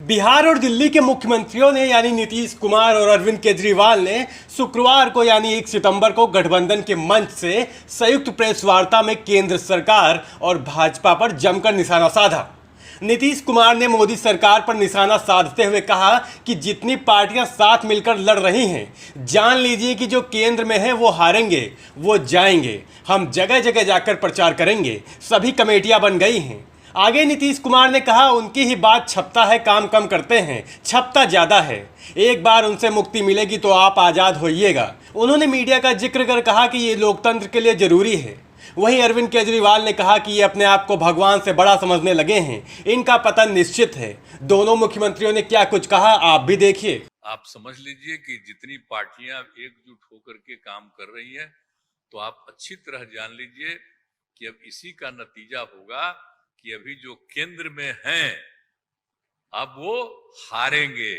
बिहार और दिल्ली के मुख्यमंत्रियों ने यानी नीतीश कुमार और अरविंद केजरीवाल ने शुक्रवार को यानी 1 सितंबर को गठबंधन के मंच से संयुक्त प्रेस वार्ता में केंद्र सरकार और भाजपा पर जमकर निशाना साधा। नीतीश कुमार ने मोदी सरकार पर निशाना साधते हुए कहा कि जितनी पार्टियां साथ मिलकर लड़ रही हैं, जान लीजिए कि जो केंद्र में है वो हारेंगे, वो जाएंगे। हम जगह जगह जाकर प्रचार करेंगे, सभी कमेटियां बन गई हैं। आगे नीतीश कुमार ने कहा, उनकी ही बात छपता है, काम कम करते हैं, छपता ज़्यादा है। एक बार उनसे मुक्ति मिलेगी तो आप आज़ाद होइएगा। उन्होंने मीडिया का जिक्र कर कहा कि ये लोकतंत्र के लिए ज़रूरी है। वहीं अरविंद केजरीवाल ने कहा कि ये अपने आप को भगवान से बड़ा समझने लगे हैं, इनका पतन निश्चित है। दोनों मुख्यमंत्रियों ने क्या कुछ कहा, आप भी देखिए। आप समझ लीजिए कि जितनी पार्टियां एकजुट होकर के काम कर रही हैं, तो आप अच्छी तरह जान लीजिए कि अब इसी का नतीजा होगा कि अभी जो केंद्र में हैं, अब वो हारेंगे,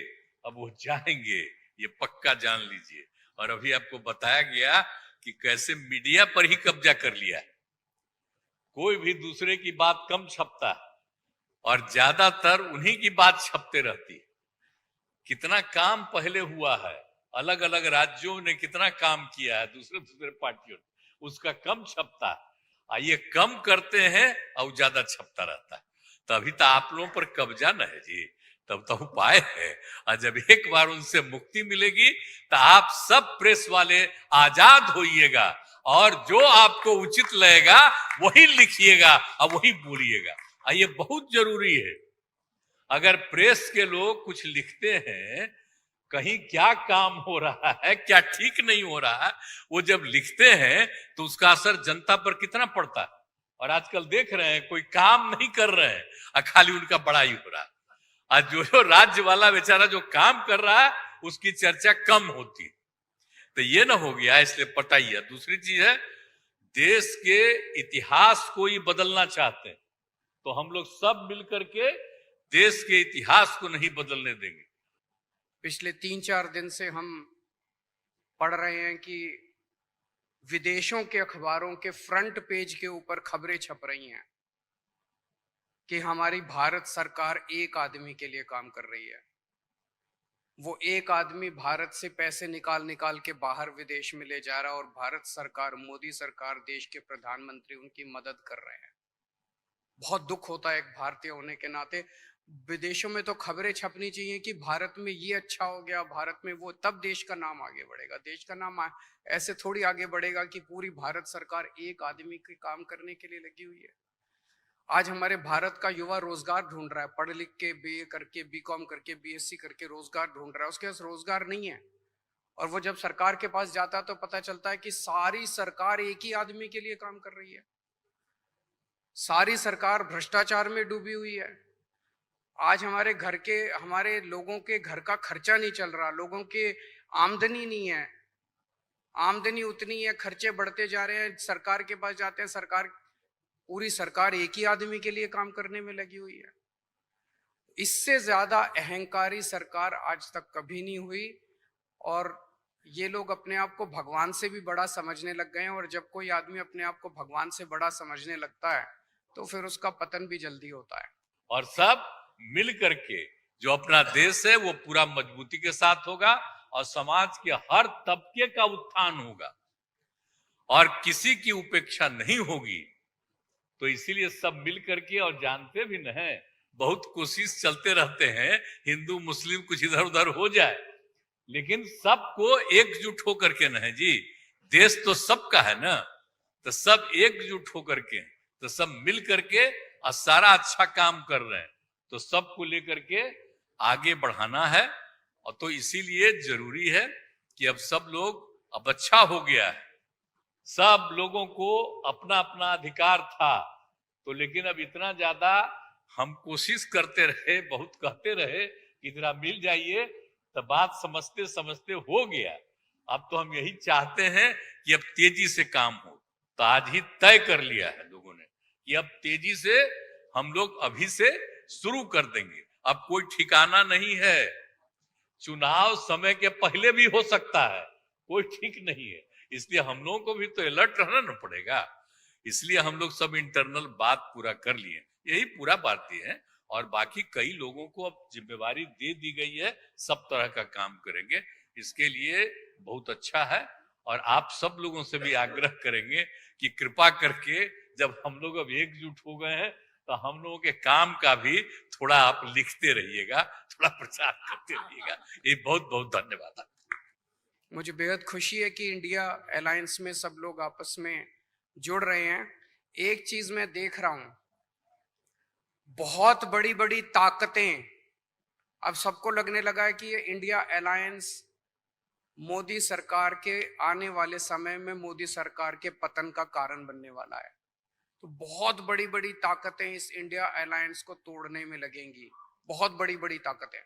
अब वो जाएंगे, ये पक्का जान लीजिए। और अभी आपको बताया गया कि कैसे मीडिया पर ही कब्जा कर लिया है। कोई भी दूसरे की बात कम छपता है और ज्यादातर उन्हीं की बात छपते रहती है। कितना काम पहले हुआ है, अलग अलग राज्यों ने कितना काम किया है, दूसरे दूसरे पार्टियों ने, उसका कम छपता है। ये कम करते हैं और ज्यादा छपता रहता है। तभी तो आप लोगों पर कब्जा न है जी, तब तो उपाय है। और जब एक बार उनसे मुक्ति मिलेगी तो आप सब प्रेस वाले आजाद होइएगा और जो आपको उचित लगेगा वही लिखिएगा और वही बोलिएगा। ये बहुत जरूरी है। अगर प्रेस के लोग कुछ लिखते हैं, कहीं क्या काम हो रहा है, क्या ठीक नहीं हो रहा है, वो जब लिखते हैं तो उसका असर जनता पर कितना पड़ता है। और आजकल देख रहे हैं कोई काम नहीं कर रहे हैं और खाली उनका बड़ाई हो रहा है। आज जो राज्य वाला बेचारा जो काम कर रहा है उसकी चर्चा कम होती है। तो ये ना हो गया, इसलिए पटाइए। दूसरी चीज है, देश के इतिहास को ही बदलना चाहते हैं तो हम लोग सब मिलकर के देश के इतिहास को नहीं बदलने देंगे। पिछले 3-4 दिन से हम पढ़ रहे हैं कि विदेशों के अखबारों के फ्रंट पेज के ऊपर खबरें छप रही हैं कि हमारी भारत सरकार एक आदमी के लिए काम कर रही है। वो एक आदमी भारत से पैसे निकाल निकाल के बाहर विदेश में ले जा रहा है और भारत सरकार, मोदी सरकार, देश के प्रधानमंत्री उनकी मदद कर रहे हैं। बहुत दुख होता है एक भारतीय होने के नाते। विदेशों में तो खबरें छपनी चाहिए कि भारत में ये अच्छा हो गया, भारत में वो, तब देश का नाम आगे बढ़ेगा। देश का नाम ऐसे थोड़ी आगे बढ़ेगा कि पूरी भारत सरकार एक आदमी के काम करने के लिए लगी हुई है। आज हमारे भारत का युवा रोजगार ढूंढ रहा है, पढ़ लिख के बीए करके, बीकॉम करके, बीएससी करके रोजगार ढूंढ रहा है। उसके पास रोजगार नहीं है और वो जब सरकार के पास जाता है तो पता चलता है कि सारी सरकार एक ही आदमी के लिए काम कर रही है। सारी सरकार भ्रष्टाचार में डूबी हुई है। आज हमारे लोगों के घर का खर्चा नहीं चल रहा, लोगों के आमदनी नहीं है, आमदनी उतनी है, खर्चे बढ़ते जा रहे हैं। सरकार के पास जाते हैं, पूरी सरकार एक ही आदमी के लिए काम करने में लगी हुई है। इससे ज्यादा अहंकारी सरकार आज तक कभी नहीं हुई और ये लोग अपने आप को भगवान से भी बड़ा समझने लग गए हैं। और जब कोई आदमी अपने आप को भगवान से बड़ा समझने लगता है तो फिर उसका पतन भी जल्दी होता है। और सब मिल करके जो अपना देश है वो पूरा मजबूती के साथ होगा और समाज के हर तबके का उत्थान होगा और किसी की उपेक्षा नहीं होगी। तो इसीलिए सब मिल करके, और जानते भी न है, बहुत कोशिश चलते रहते हैं हिंदू मुस्लिम कुछ इधर उधर हो जाए, लेकिन सबको एकजुट होकर के न है जी। देश तो सबका है ना, तो सब एकजुट होकर के, तो सब मिल करके और सारा अच्छा काम कर रहे हैं, तो सबको लेकर के आगे बढ़ाना है। और तो इसीलिए जरूरी है कि अब सब लोग, अब अच्छा हो गया है, सब लोगों को अपना अपना अधिकार था, तो लेकिन अब इतना ज्यादा हम कोशिश करते रहे, बहुत कहते रहे कि इतना मिल जाइए, तो बात समझते समझते हो गया। अब तो हम यही चाहते हैं कि अब तेजी से काम हो। तो आज ही तय कर लिया है लोगों ने कि अब तेजी से हम लोग अभी से शुरू कर देंगे। अब कोई ठिकाना नहीं है, चुनाव समय के पहले भी हो सकता है, कोई ठीक नहीं है। इसलिए हम लोगों को भी तो अलर्ट रहना न पड़ेगा। इसलिए हम लोग सब इंटरनल बात पूरा कर लिए, यही पूरा भारतीय है। और बाकी कई लोगों को अब जिम्मेवारी दे दी गई है, सब तरह का काम करेंगे। इसके लिए बहुत अच्छा है और आप सब लोगों से भी आग्रह करेंगे कि कृपा करके जब हम लोग अब एकजुट हो गए हैं तो हम लोगों के काम का भी थोड़ा आप लिखते रहिएगा, थोड़ा प्रचार करते रहिएगा। ये बहुत बहुत धन्यवाद। मुझे बेहद खुशी है कि इंडिया अलायंस में सब लोग आपस में जुड़ रहे हैं। एक चीज मैं देख रहा हूं, बहुत बड़ी बड़ी ताकतें, अब सबको लगने लगा है कि ये इंडिया अलायंस मोदी सरकार के आने वाले समय में मोदी सरकार के पतन का कारण बनने वाला है। तो बहुत बड़ी बड़ी ताकतें इस इंडिया अलायंस को तोड़ने में लगेंगी, बहुत बड़ी बड़ी ताकतें।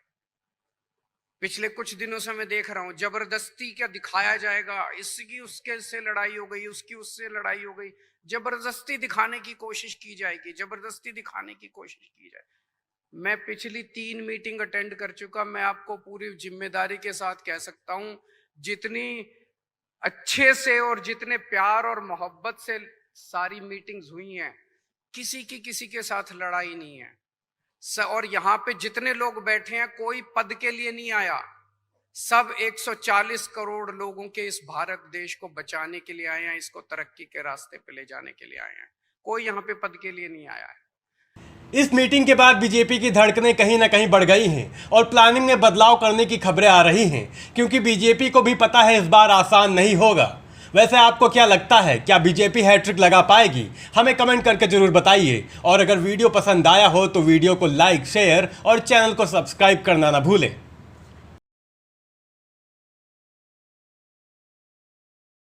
पिछले कुछ दिनों से मैं देख रहा हूं जबरदस्ती क्या दिखाया जाएगा, इसकी उसके से लड़ाई हो गई, उसकी उससे लड़ाई हो गई, जबरदस्ती दिखाने की कोशिश की जाएगी, जबरदस्ती दिखाने की कोशिश की जाए। मैं पिछली 3 मीटिंग अटेंड कर चुका, मैं आपको पूरी जिम्मेदारी के साथ कह सकता हूं, जितनी अच्छे से और जितने प्यार और मोहब्बत से सारी मीटिंग्स हुई हैं, किसी के साथ लड़ाई नहीं है। और यहाँ पे जितने लोग बैठे हैं कोई पद के लिए नहीं आया, सब 140 करोड़ लोगों के इस भारत देश को बचाने के लिए आए हैं, इसको तरक्की के रास्ते पे ले जाने के लिए आए हैं। कोई यहाँ पे पद के लिए नहीं आया है। इस मीटिंग के बाद बीजेपी की धड़कनें कहीं ना कहीं बढ़ गई हैं और प्लानिंग में बदलाव करने की खबरें आ रही हैं, क्योंकि बीजेपी को भी पता है इस बार आसान नहीं होगा। वैसे आपको क्या लगता है, क्या बीजेपी हैट्रिक लगा पाएगी? हमें कमेंट करके जरूर बताइए। और अगर वीडियो पसंद आया हो तो वीडियो को लाइक, शेयर और चैनल को सब्सक्राइब करना ना भूलें।